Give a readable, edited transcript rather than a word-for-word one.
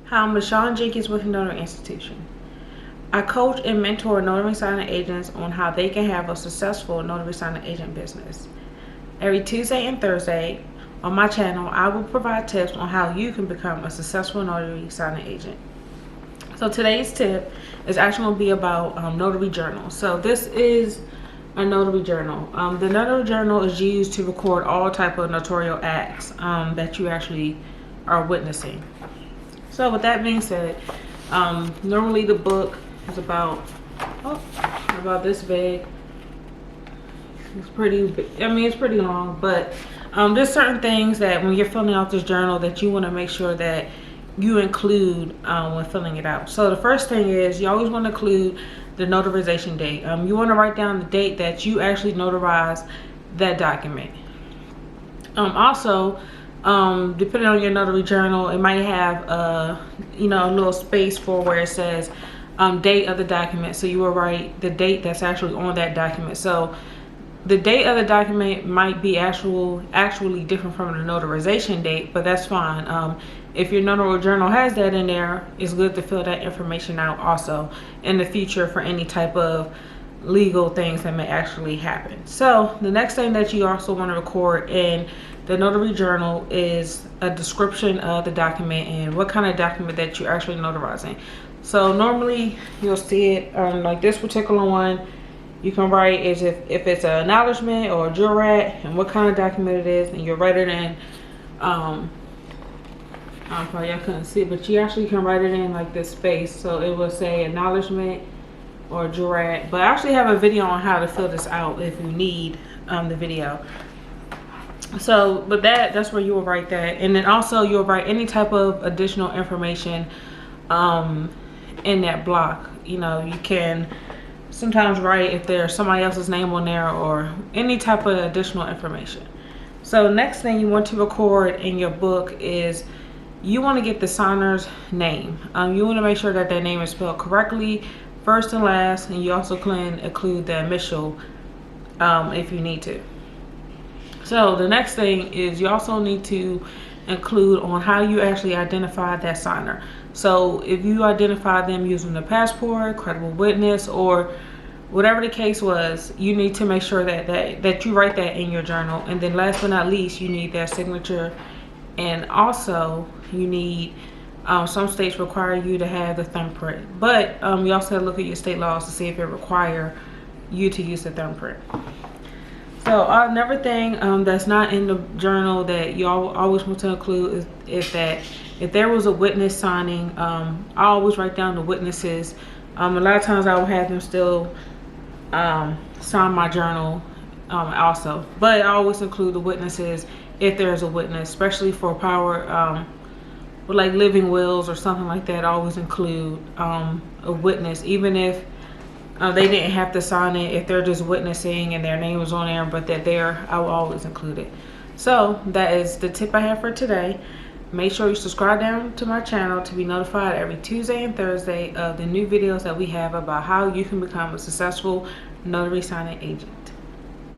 Hi, I'm LaShawn Jenkins with the Notary Institution. I coach and mentor notary signing agents on how they can have a successful notary signing agent business. Every Tuesday and Thursday on my channel, I will provide tips on how you can become a successful notary signing agent. So today's tip is actually going to be about notary journal. So this is a notary journal. The notary journal is used to record all type of notarial acts that you actually are witnessing. So with that being said, normally the book is about this big. It's pretty big. I mean, it's pretty long, but there's certain things that when you're filling out this journal that you want to make sure that you include when filling it out. So the first thing is you always want to include the notarization date. You want to write down the date that you actually notarize that document. Also, depending on your notary journal, it might have a little space for where it says date of the document. So you will write the date that's actually on that document. So the date of the document might be actually different from the notarization date, but that's fine. If your notary journal has that in there, it's good to fill that information out also in the future for any type of legal things that may actually happen. So the next thing that you also want to record in the notary journal is a description of the document and what kind of document that you're actually notarizing. So normally you'll see it like this particular one. You can write is if it's an acknowledgement or a jurat and what kind of document it is, and you'll write it in. Probably y'all couldn't see it, but you actually can write it in like this space. So it will say acknowledgement or jurat. But I actually have a video on how to fill this out if you need the video. So, but that's where you will write that, and then also you'll write any type of additional information in that block. You can sometimes write if there's somebody else's name on there or any type of additional information. So next thing you want to record in your book is you want to get the signer's name. You want to make sure that their name is spelled correctly, first and last, and you also can include the initial if you need to. So the next thing is you also need to include on how you actually identify that signer. So if you identify them using the passport, credible witness, or whatever the case was, you need to make sure that you write that in your journal. And then last but not least, you need their signature. And also you need, some states require you to have the thumbprint. But you also have to look at your state laws to see if it require you to use the thumbprint. So another thing that's not in the journal that you always want to include is that if there was a witness signing, I always write down the witnesses. A lot of times I will have them still sign my journal also. But I always include the witnesses if there's a witness, especially for power, with like living wills or something like that. I always include a witness, even if they didn't have to sign it. If they're just witnessing and their name was on there, but that I will always include it. So that is the tip I have for today. Make sure you subscribe down to my channel to be notified every Tuesday and Thursday of the new videos that we have about how you can become a successful notary signing agent.